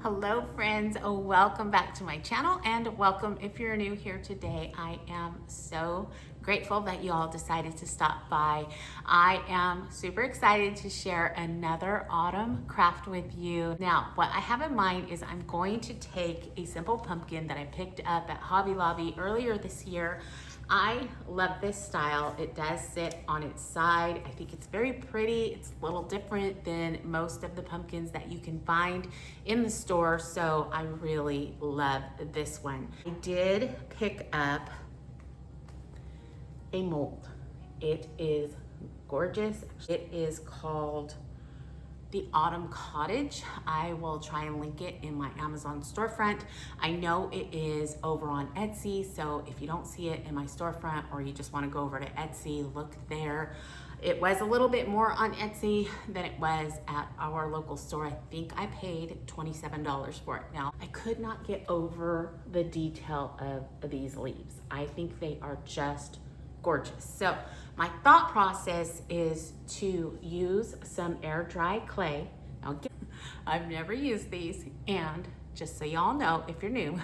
Hello friends, welcome back to my channel and welcome if you're new here today. I am so grateful that you all decided to stop by. I am super excited to share another autumn craft with you. Now, what I have in mind is I'm going to take a simple pumpkin that I picked up at Hobby Lobby earlier this year. I love this style. It does sit on its side. I think it's very pretty. It's a little different than most of the pumpkins that you can find in the store, so I really love this one. I did pick up a mold. It is gorgeous. It is called the Autumn Cottage. I will try and link it in my Amazon storefront. I know it is over on Etsy, so if you don't see it in my storefront or you just want to go over to Etsy, look there. It was a little bit more on Etsy than it was at our local store. I think I paid $27 for it. Now, I could not get over the detail of these leaves. I think they are just gorgeous. So my thought process is to use some air dry clay. Now, I've never used these, and just so y'all know, if you're new,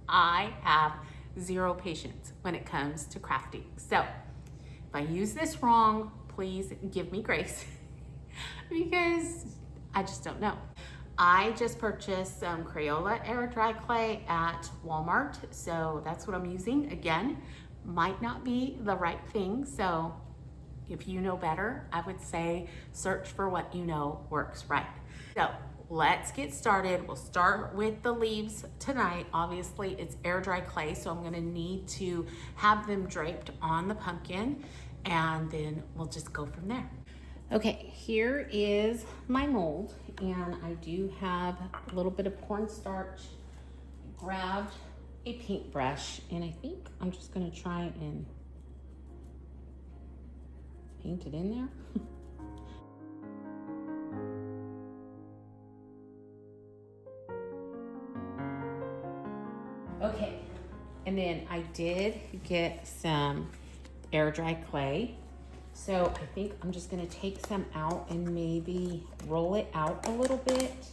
I have zero patience when it comes to crafting. So if I use this wrong, please give me grace because I just don't know. I just purchased some Crayola air dry clay at Walmart, so that's what I'm using. Again, might not be the right thing, so if you know better, I would say search for what you know works right. So let's get started. We'll start with the leaves tonight. Obviously it's air dry clay, so I'm gonna need to have them draped on the pumpkin, and then we'll just go from there. Okay, here is my mold, and I do have a little bit of cornstarch. Grabbed a paintbrush, and I think I'm just gonna try and paint it in there. Okay, and then I did get some air dry clay. So I think I'm just gonna take some out and maybe roll it out a little bit.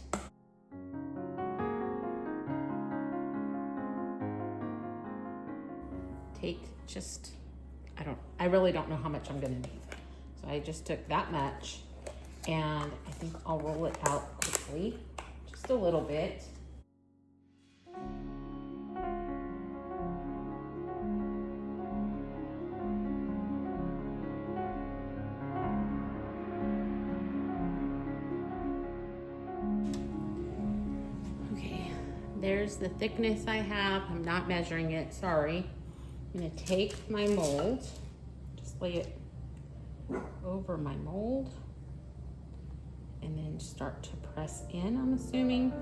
Take just, I really don't know how much I'm gonna need. So I just took that much, and I think I'll roll it out quickly, just a little bit. Okay, there's the thickness I have. I'm not measuring it, sorry. I'm gonna take my mold, just lay it over my mold, and then start to press in, I'm assuming.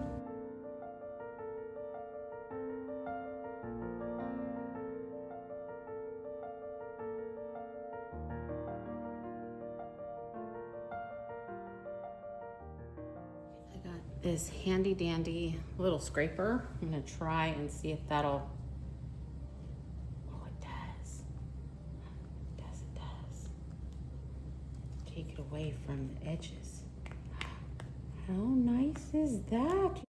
I got this handy dandy little scraper. I'm gonna try and see if that'll, take it away from the edges. How nice is that?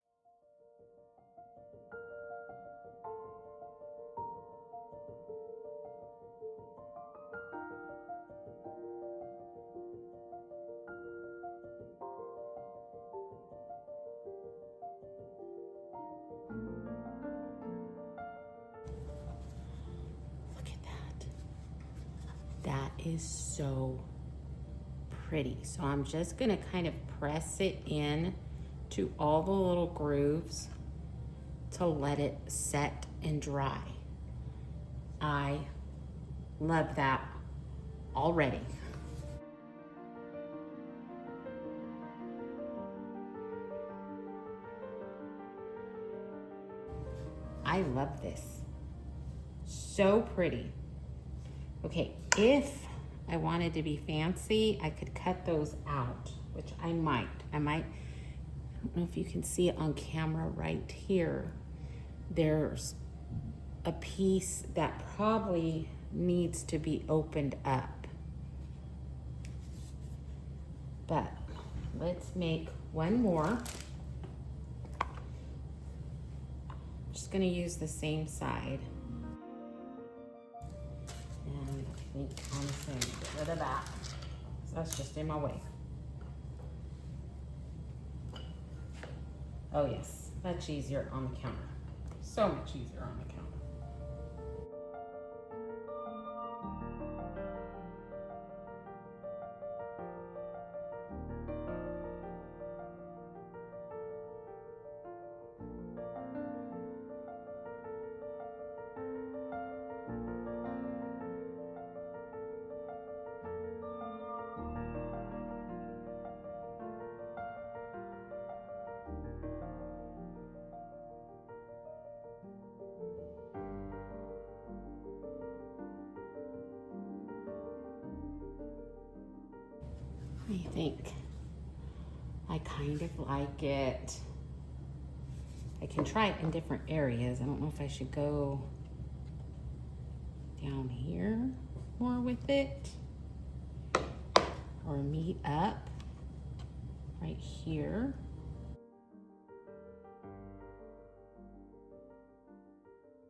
Look at that. That is so pretty. So I'm just gonna kind of press it in to all the little grooves to let it set and dry. I love that already. I love this. So pretty. Okay, if I wanted to be fancy, I could cut those out, which I might. I don't know if you can see it on camera right here. There's a piece that probably needs to be opened up. But let's make one more. just gonna use the same side. And I think honestly, I'm gonna get rid of that. So that's just in my way. Oh yes, much easier on the counter. So much easier on the counter. I think I kind of like it. I can try it in different areas. I don't know if I should go down here more with it or meet up right here.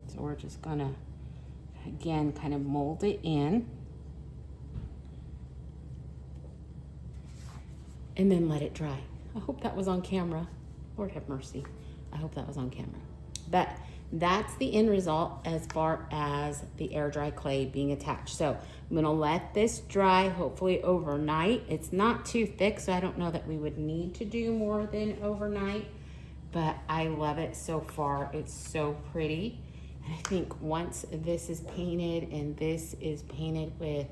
So we're just gonna, again, kind of mold it in. And then let it dry. I hope that was on camera. Lord have mercy. I hope that was on camera. But that's the end result as far as the air dry clay being attached. So I'm gonna let this dry hopefully overnight. It's not too thick, so I don't know that we would need to do more than overnight, but I love it so far. It's so pretty. And I think once this is painted and this is painted with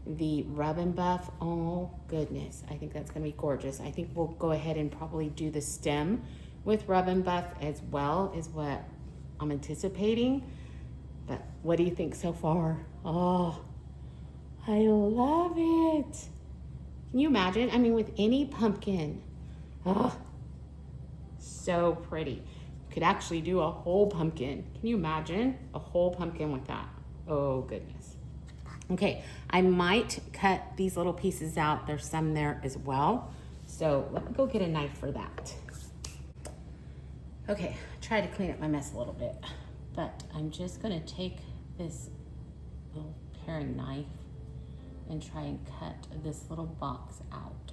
the Rub and Buff, oh goodness, I think that's gonna be gorgeous. I think we'll go ahead and probably do the stem with Rub and Buff as well, is what I'm anticipating. But what do you think so far? Oh, I love it. Can you imagine? I mean, with any pumpkin, oh, so pretty. You could actually do a whole pumpkin. Can you imagine a whole pumpkin with that? Oh goodness. Okay, I might cut these little pieces out. There's some there as well. So let me go get a knife for that. Okay, try to clean up my mess a little bit, but I'm just gonna take this little paring knife and try and cut this little box out.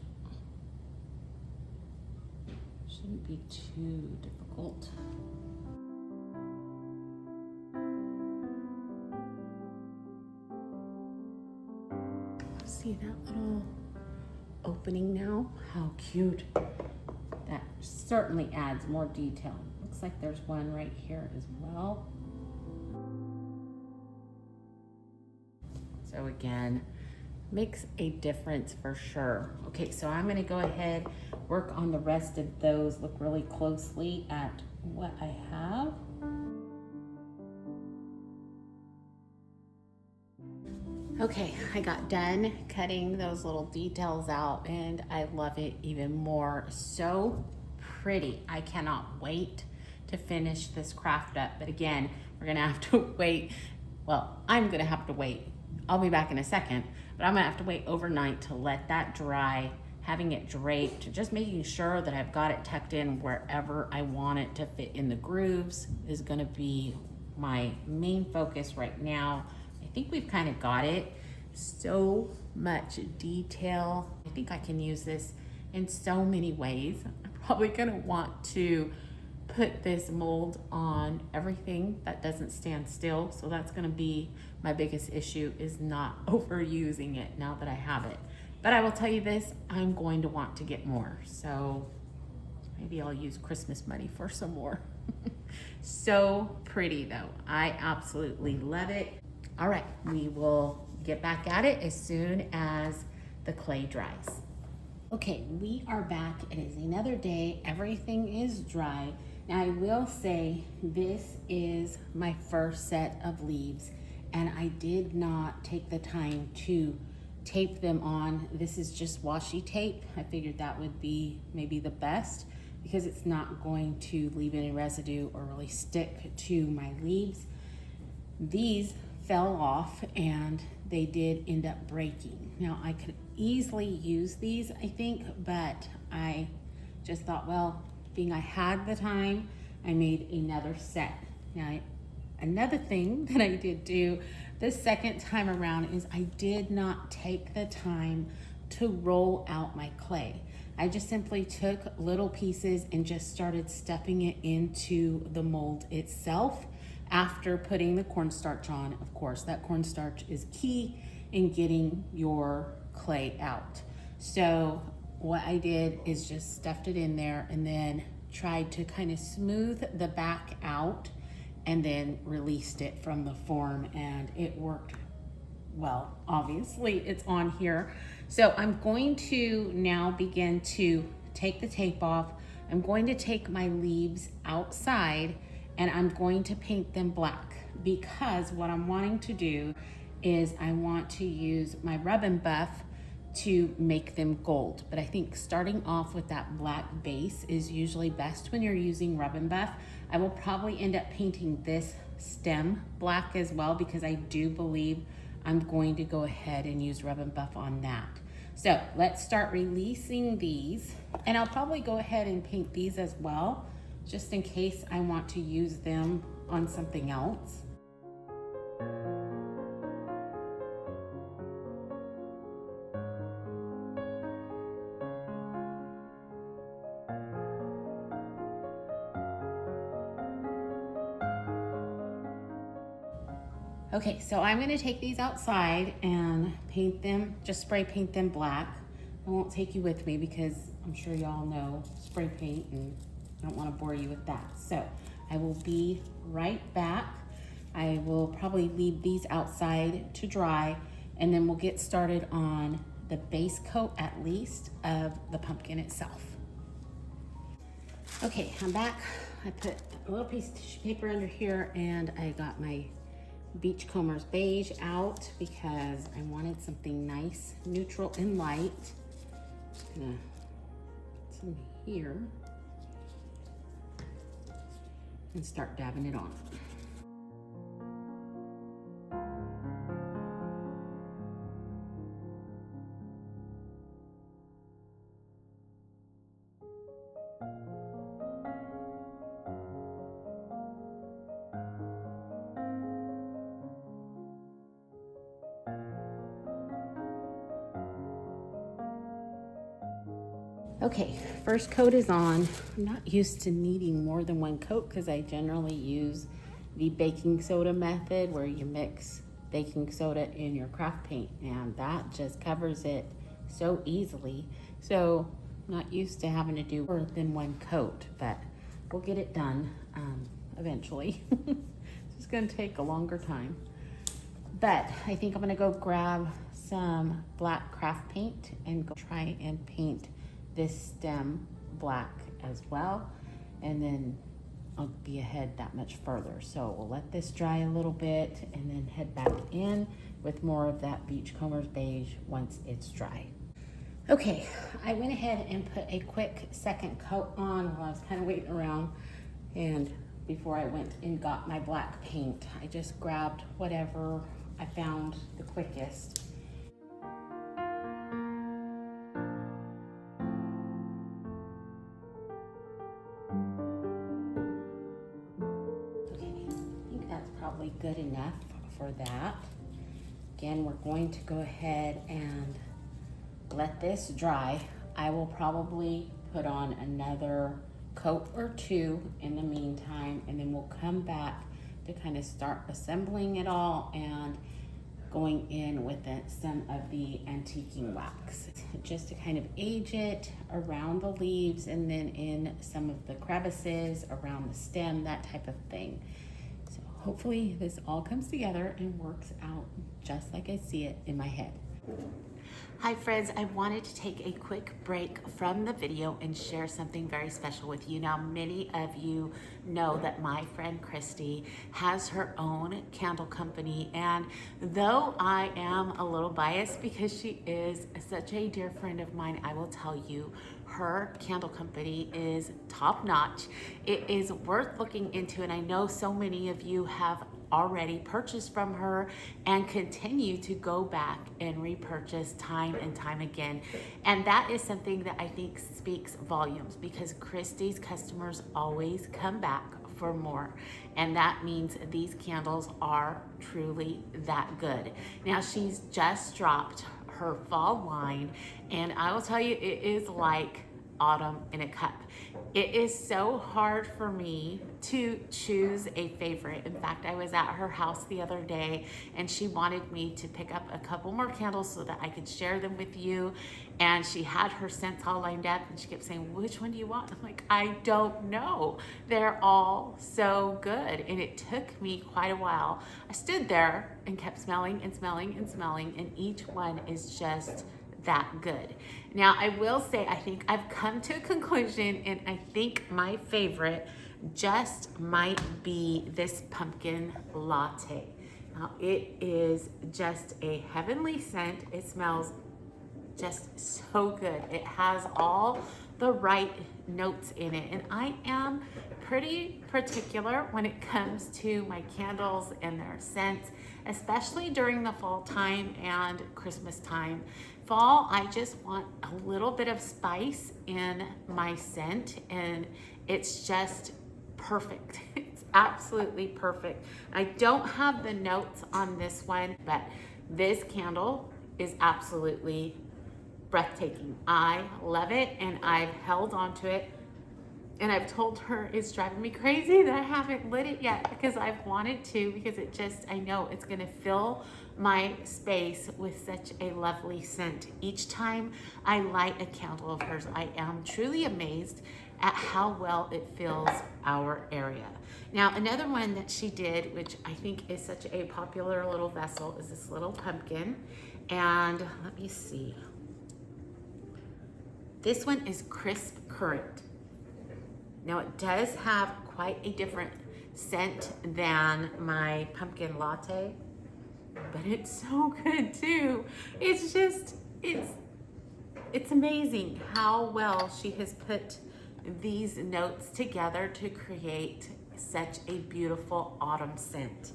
Shouldn't be too difficult. See that little opening now? How cute. That certainly adds more detail. Looks like there's one right here as well. So again, makes a difference for sure. Okay, so I'm gonna go ahead, work on the rest of those, look really closely at what I have. Okay, I got done cutting those little details out and I love it even more. So pretty. I cannot wait to finish this craft up. But again, we're gonna have to wait. Well, I'm gonna have to wait. I'll be back in a second, but I'm gonna have to wait overnight to let that dry, having it draped, just making sure that I've got it tucked in wherever I want it to fit in the grooves is gonna be my main focus right now. I think we've kind of got it. So much detail. I think I can use this in so many ways. I'm probably gonna want to put this mold on everything that doesn't stand still. So that's gonna be my biggest issue, is not overusing it now that I have it. But I will tell you this, I'm going to want to get more. So maybe I'll use Christmas money for some more. So pretty though. I absolutely love it. All right, we will get back at it as soon as the clay dries. Okay, we are back. It is another day. Everything is dry. Now I will say this is my first set of leaves and I did not take the time to tape them on. This is just washi tape. I figured that would be maybe the best because it's not going to leave any residue or really stick to my leaves. These fell off and they did end up breaking. Now I could easily use these, I think, but I just thought, well, being I had the time, I made another set. Now, another thing that I did do the second time around is I did not take the time to roll out my clay. I just simply took little pieces and just started stuffing it into the mold itself after putting the cornstarch on. Of course, that cornstarch is key in getting your clay out. So what I did is just stuffed it in there and then tried to kind of smooth the back out and then released it from the form, and it worked well. Obviously it's on here. So I'm going to now begin to take the tape off. I'm going to take my leaves outside and I'm going to paint them black, because what I'm wanting to do is I want to use my rub and buff to make them gold. But I think starting off with that black base is usually best when you're using rub and buff. I will probably end up painting this stem black as well, because I do believe I'm going to go ahead and use rub and buff on that. So let's start releasing these, and I'll probably go ahead and paint these as well, just in case I want to use them on something else. Okay, so I'm gonna take these outside and paint them, just spray paint them black. I won't take you with me because I'm sure y'all know spray paint and I don't wanna bore you with that. So I will be right back. I will probably leave these outside to dry, and then we'll get started on the base coat, at least, of the pumpkin itself. Okay, I'm back. I put a little piece of tissue paper under here, and I got my Beachcomber's beige out because I wanted something nice, neutral and light. Just gonna put some here and start dabbing it on. Okay, first coat is on. I'm not used to needing more than one coat because I generally use the baking soda method, where you mix baking soda in your craft paint, and that just covers it so easily. So I'm not used to having to do more than one coat, but we'll get it done eventually. It's just gonna take a longer time. But I think I'm gonna go grab some black craft paint and go try and paint this stem black as well, and then I'll be ahead that much further. So we'll let this dry a little bit and then head back in with more of that Beachcomber's beige once it's dry. Okay, I went ahead and put a quick second coat on while I was kind of waiting around, and before I went and got my black paint, I just grabbed whatever I found the quickest. Probably good enough for that. Again, we're going to go ahead and let this dry. I will probably put on another coat or two in the meantime, and then we'll come back to kind of start assembling it all and going in with some of the antiquing wax, just to kind of age it around the leaves and then in some of the crevices around the stem, that type of thing. Hopefully this all comes together and works out just like I see it in my head. Hi friends, I wanted to take a quick break from the video and share something very special with you. Now, many of you know that my friend Christy has her own candle company, and though I am a little biased because she is such a dear friend of mine, I will tell you her candle company is top notch. It is worth looking into, and I know so many of you have already purchased from her and continue to go back and repurchase time and time again. And that is something that I think speaks volumes, because Christy's customers always come back for more. And that means these candles are truly that good. Now she's just dropped her fall line, and I will tell you, it is like autumn in a cup. It is so hard for me to choose a favorite. In fact, I was at her house the other day and she wanted me to pick up a couple more candles so that I could share them with you. And she had her scents all lined up and she kept saying, which one do you want? I'm like, I don't know. They're all so good. And it took me quite a while. I stood there and kept smelling and smelling and smelling, and each one is just that good. Now, I will say, I think I've come to a conclusion, and I think my favorite just might be this pumpkin latte. Now, it is just a heavenly scent. It smells just so good. It has all the right notes in it, and I am pretty particular when it comes to my candles and their scents, especially during the fall time and Christmas time. Fall, I just want a little bit of spice in my scent, and it's just perfect. It's absolutely perfect. I don't have the notes on this one, but this candle is absolutely breathtaking. I love it, and I've held on to it, and I've told her it's driving me crazy that I haven't lit it yet, because I've wanted to, because it just, I know it's gonna fill my space with such a lovely scent. Each time I light a candle of hers, I am truly amazed at how well it fills our area. Now, another one that she did, which I think is such a popular little vessel, is this little pumpkin. And let me see. This one is crisp currant. Now, it does have quite a different scent than my pumpkin latte, but it's so good too. It's just, it's amazing how well she has put these notes together to create such a beautiful autumn scent.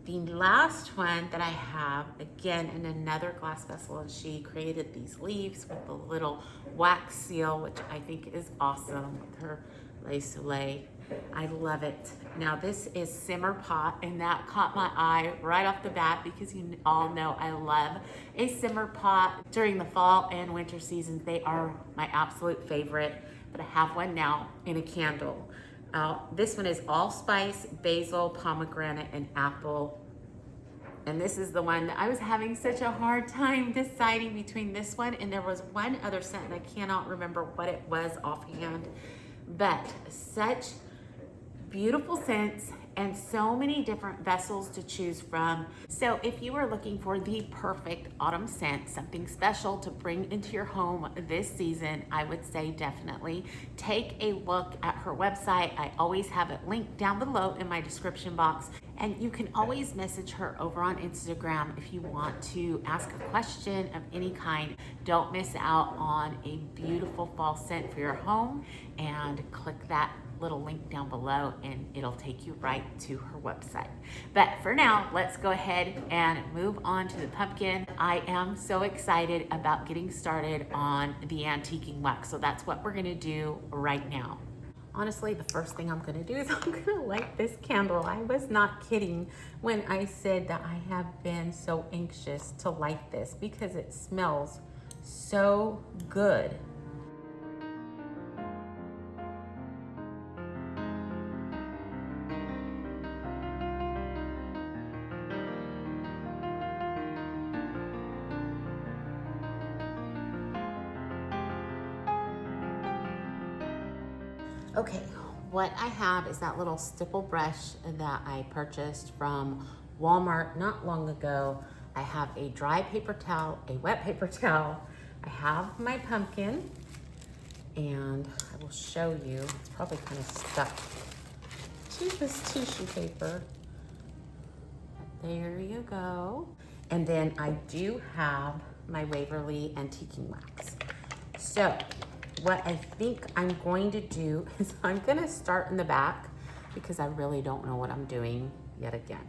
The last one that I have, again in another glass vessel, and she created these leaves with a little wax seal, which I think is awesome, with her Soleil. I love it. Now this is Simmer Pot, and that caught my eye right off the bat because you all know I love a simmer pot during the fall and winter seasons. They are my absolute favorite, but I have one now in a candle. This one is allspice, basil, pomegranate, and apple. And this is the one that I was having such a hard time deciding between this one, and there was one other scent, and I cannot remember what it was offhand, but such beautiful scents and so many different vessels to choose from. So if you are looking for the perfect autumn scent, something special to bring into your home this season, I would say definitely take a look at her website. I always have it linked down below in my description box. And you can always message her over on Instagram if you want to ask a question of any kind. Don't miss out on a beautiful fall scent for your home, and click that little link down below and it'll take you right to her website. But for now, let's go ahead and move on to the pumpkin. I am so excited about getting started on the antiquing wax, so that's what we're gonna do right now. Honestly, the first thing I'm gonna do is I'm gonna light this candle. I was not kidding when I said that I have been so anxious to light this because it smells so good. Okay, what I have is that little stipple brush that I purchased from Walmart not long ago. I have a dry paper towel, a wet paper towel. I have my pumpkin, and I will show you. It's probably kind of stuck to this tissue paper. There you go. And then I do have my Waverly antiquing wax. So what I think I'm going to do is I'm gonna start in the back because I really don't know what I'm doing yet again.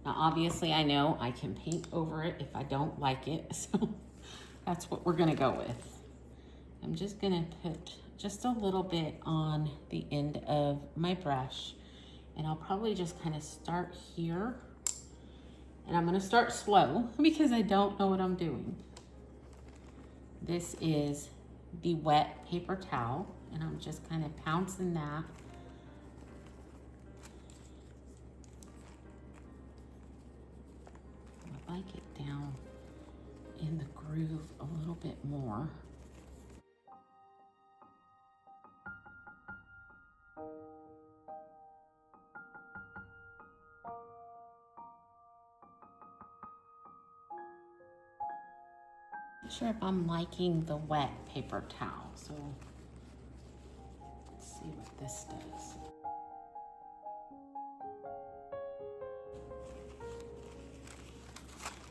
Now, obviously I know I can paint over it if I don't like it, so that's what we're gonna go with. I'm just gonna put just a little bit on the end of my brush. And I'll probably just kind of start here. And I'm gonna start slow because I don't know what I'm doing. This is the wet paper towel, and I'm just kind of pouncing that. I like it down in the groove a little bit more. Not sure if I'm liking the wet paper towel, so let's see what this does.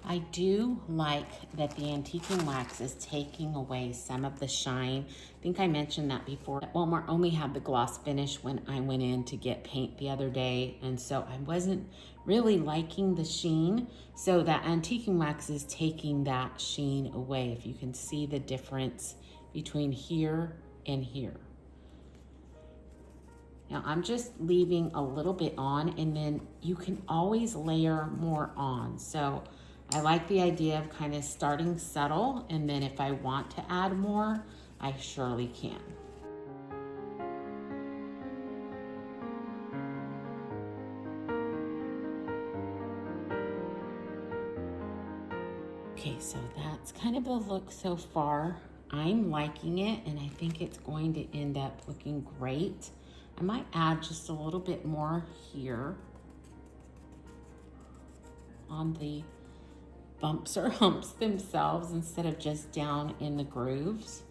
I do like that the antiquing wax is taking away some of the shine. I think I mentioned that before. Walmart only had the gloss finish when I went in to get paint the other day, and so I wasn't really liking the sheen. So that antiquing wax is taking that sheen away. If you can see the difference between here and here. Now I'm just leaving a little bit on, and then you can always layer more on. So I like the idea of kind of starting subtle, and then if I want to add more, I surely can. Okay, so that's kind of the look so far. I'm liking it, and I think it's going to end up looking great. I might add just a little bit more here on the bumps or humps themselves instead of just down in the grooves.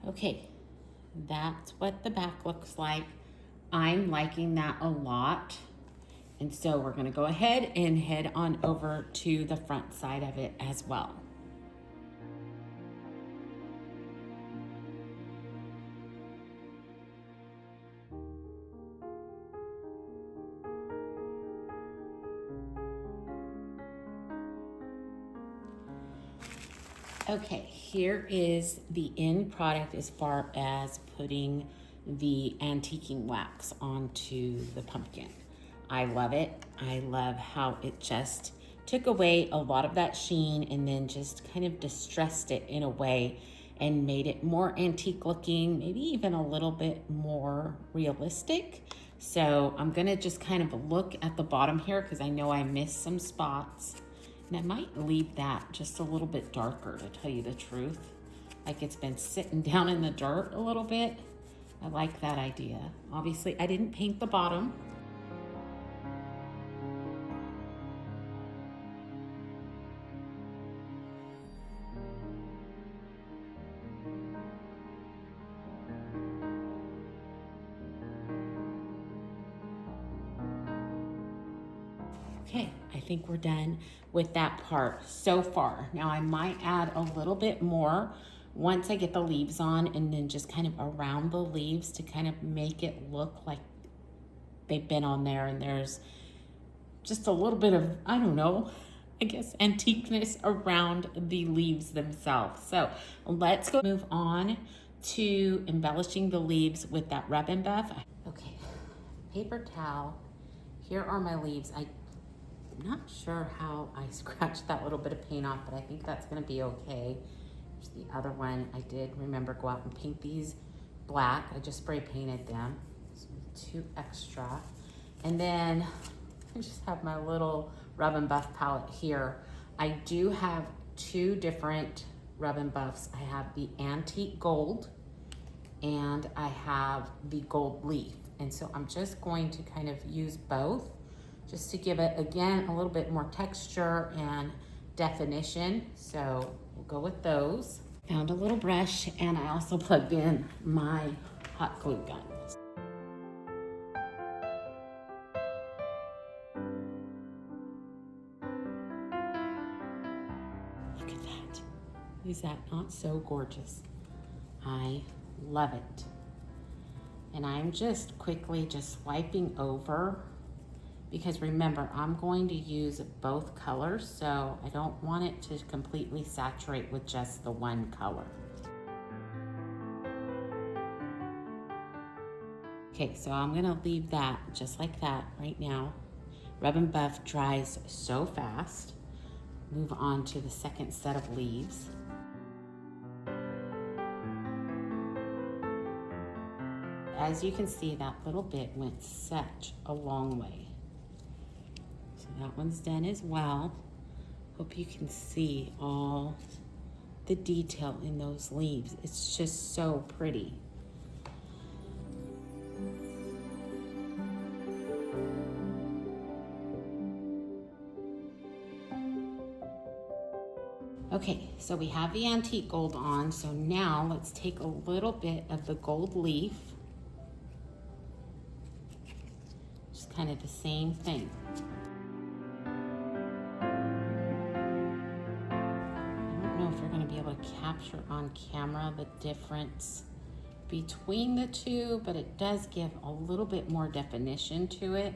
Okay, that's what the back looks like. I'm liking that a lot. And so we're gonna go ahead and head on over to the front side of it as well. Okay, here is the end product as far as putting the antiquing wax onto the pumpkin. I love it. I love how it just took away a lot of that sheen and then just kind of distressed it in a way and made it more antique looking, maybe even a little bit more realistic. So I'm gonna just kind of look at the bottom here because I know I missed some spots. And I might leave that just a little bit darker, to tell you the truth. Like it's been sitting down in the dirt a little bit. I like that idea. Obviously, I didn't paint the bottom. Okay, I think we're done with that part so far. Now I might add a little bit more once I get the leaves on, and then just kind of around the leaves to kind of make it look like they've been on there, and there's just a little bit of, I don't know, I guess antiqueness around the leaves themselves. So let's go move on to embellishing the leaves with that rub and buff. Okay, paper towel. Here are my leaves. I'm not sure how I scratched that little bit of paint off, but I think that's gonna be okay. Here's the other one. I did remember go out and paint these black. I just spray painted them. So 2 extra. And then I just have my little rub and buff palette here. I do have 2 different rub and buffs. I have the antique gold and I have the gold leaf. And so I'm just going to kind of use both just to give it, again, a little bit more texture and definition. So we'll go with those. Found a little brush, and I also plugged in my hot glue gun. Look at that. Is that not so gorgeous? I love it. And I'm just quickly just swiping over, because remember, I'm going to use both colors, so I don't want it to completely saturate with just the one color. Okay, so I'm gonna leave that just like that right now. Rub and Buff dries so fast. Move on to the second set of leaves. As you can see, that little bit went such a long way. So that one's done as well. Hope you can see all the detail in those leaves. It's just so pretty. Okay, so we have the antique gold on, so now let's take a little bit of the gold leaf. Just kind of the same thing. I don't know if you're going to be able to capture on camera the difference between the two, but it does give a little bit more definition to it.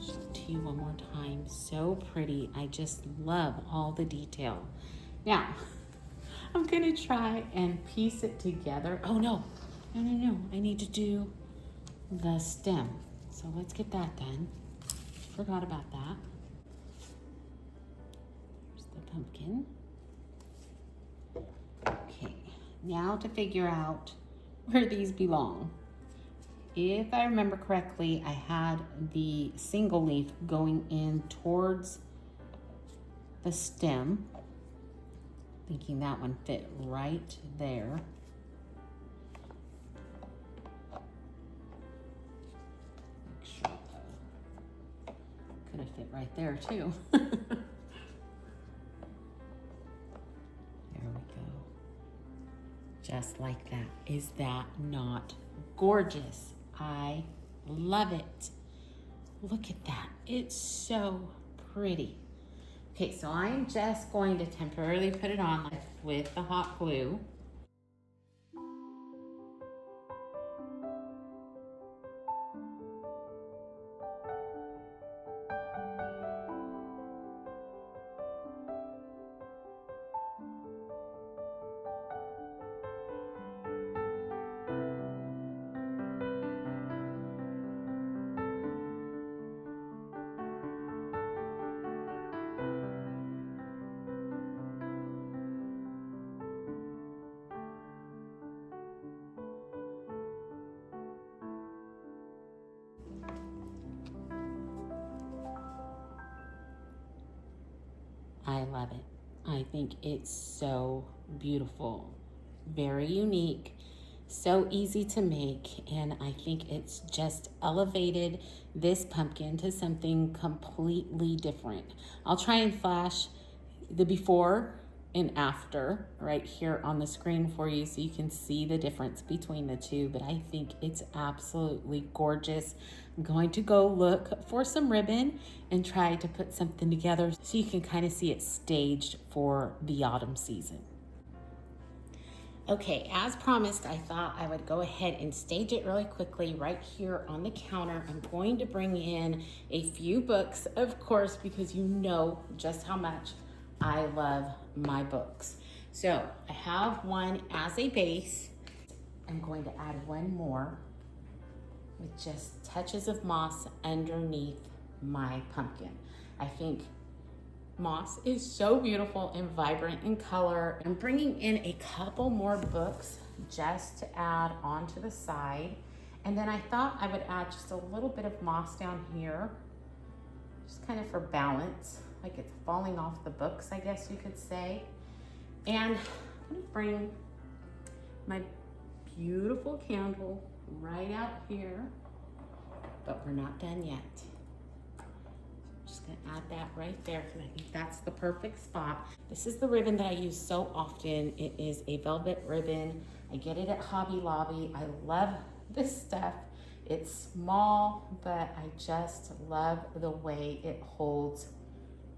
Show it to you one more time. So pretty. I just love all the detail. Now, I'm gonna try and piece it together. Oh no, no. I need to do the stem. So let's get that done. Forgot about that. Here's the pumpkin. Okay, now to figure out where these belong. If I remember correctly, I had the single leaf going in towards the stem, thinking that one fit right there. Make sure could have fit right there too. There we go. Just like that. Is that not gorgeous? I love it. Look at that. It's so pretty. Okay, so I'm just going to temporarily put it on with the hot glue. I love it. I think it's so beautiful, very unique, so easy to make, and I think it's just elevated this pumpkin to something completely different. I'll try and flash the before and after right here on the screen for you so you can see the difference between the two, but I think it's absolutely gorgeous. I'm going to go look for some ribbon and try to put something together so you can kind of see it staged for the autumn season. Okay, as promised, I thought I would go ahead and stage it really quickly right here on the counter. I'm going to bring in a few books, of course, because you know just how much I love my books. So I have one as a base. I'm going to add one more with just touches of moss underneath my pumpkin. I think moss is so beautiful and vibrant in color. I'm bringing in a couple more books just to add onto the side. And then I thought I would add just a little bit of moss down here, just kind of for balance, like it's falling off the books, I guess you could say. And I'm gonna bring my beautiful candle right out here. but we're not done yet. Just gonna add that right there because I think that's the perfect spot. This is the ribbon that I use so often. It is a velvet ribbon. I get it at Hobby Lobby. I love this stuff. It's small, but I just love the way it holds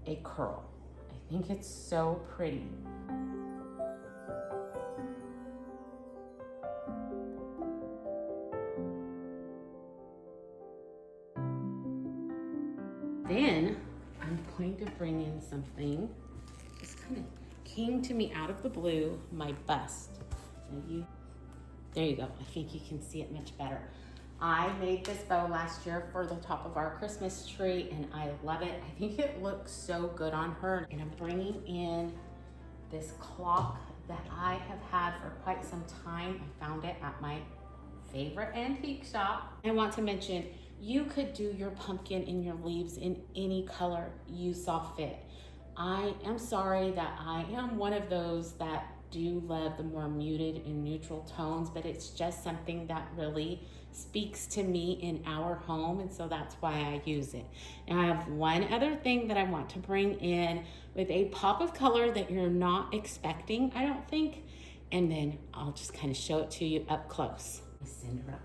a curl. I think it's so pretty. Then I'm going to bring in something. This kind of came to me out of the blue, my bust. There you go. I think you can see it much better. I made this bow last year for the top of our Christmas tree and I love it. I think it looks so good on her. And I'm bringing in this clock that I have had for quite some time. I found it at my favorite antique shop. I want to mention, you could do your pumpkin and your leaves in any color you saw fit. I am sorry that I am one of those that do love the more muted and neutral tones, but it's just something that really speaks to me in our home, and so that's why I use it. And I have one other thing that I want to bring in with a pop of color that you're not expecting, I don't think, and then I'll just kind of show it to you up close. Cinderella.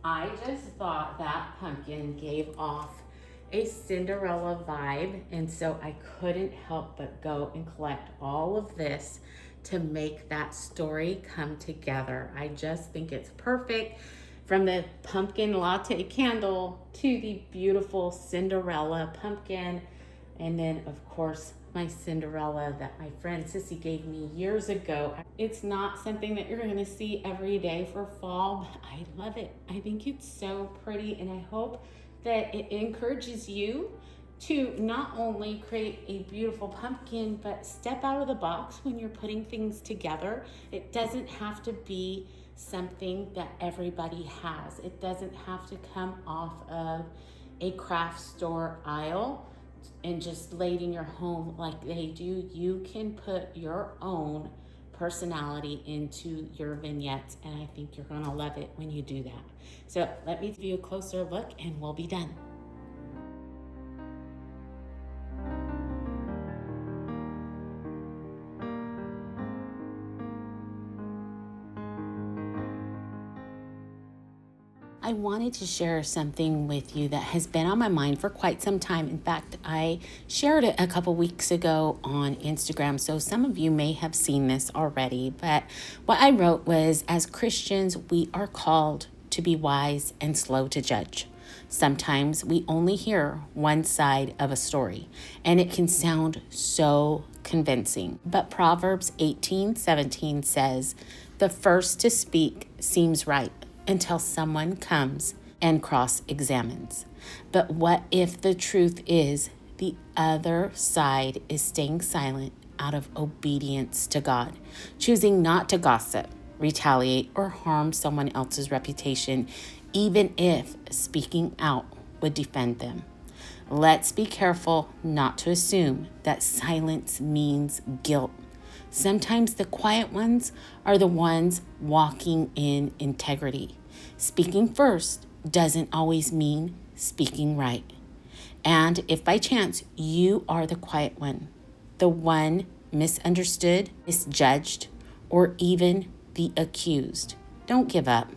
I just thought that pumpkin gave off a Cinderella vibe, and so I couldn't help but go and collect all of this to make that story come together. I just think it's perfect, from the pumpkin latte candle to the beautiful Cinderella pumpkin, and then of course my Cinderella that my friend Sissy gave me years ago. It's not something that you're gonna see every day for fall, but I love it. I think it's so pretty, and I hope that it encourages you to not only create a beautiful pumpkin, but step out of the box when you're putting things together. It doesn't have to be something that everybody has. It doesn't have to come off of a craft store aisle and just laid in your home like they do. You can put your own personality into your vignettes, and I think you're gonna love it when you do that. So let me give you a closer look and we'll be done. I wanted to share something with you that has been on my mind for quite some time. In fact, I shared it a couple weeks ago on Instagram, so some of you may have seen this already. But what I wrote was, as Christians, we are called to be wise and slow to judge. Sometimes we only hear one side of a story, and it can sound so convincing. But Proverbs 18:17 says, "The first to speak seems right until someone comes and cross-examines. But what if the truth is the other side is staying silent out of obedience to God, choosing not to gossip, retaliate, or harm someone else's reputation, even if speaking out would defend them?" Let's be careful not to assume that silence means guilt. Sometimes the quiet ones are the ones walking in integrity. Speaking first doesn't always mean speaking right. And if by chance you are the quiet one, the one misunderstood, misjudged, or even the accused, don't give up.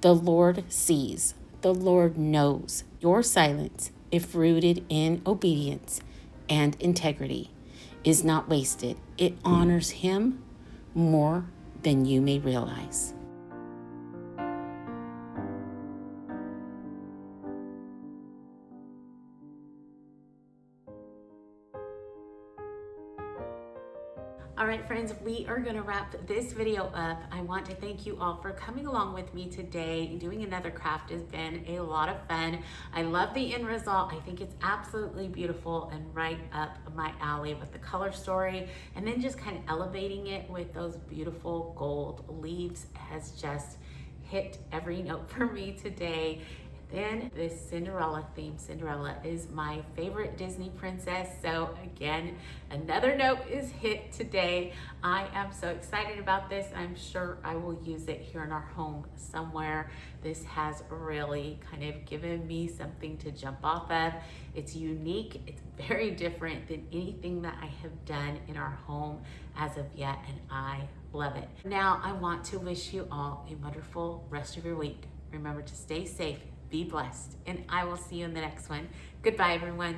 The Lord sees, the Lord knows your silence, if rooted in obedience and integrity, is not wasted. It honors Him more than you may realize. All right, friends, we are gonna wrap this video up. I want to thank you all for coming along with me today. Doing another craft has been a lot of fun. I love the end result. I think it's absolutely beautiful and right up my alley with the color story, and then just kind of elevating it with those beautiful gold leaves has just hit every note for me today. Then this Cinderella theme. Cinderella is my favorite Disney princess. So again, another note is hit today. I am so excited about this. I'm sure I will use it here in our home somewhere. This has really kind of given me something to jump off of. It's unique. It's very different than anything that I have done in our home as of yet, and I love it. Now, I want to wish you all a wonderful rest of your week. Remember to stay safe, be blessed, and I will see you in the next one. Goodbye, everyone.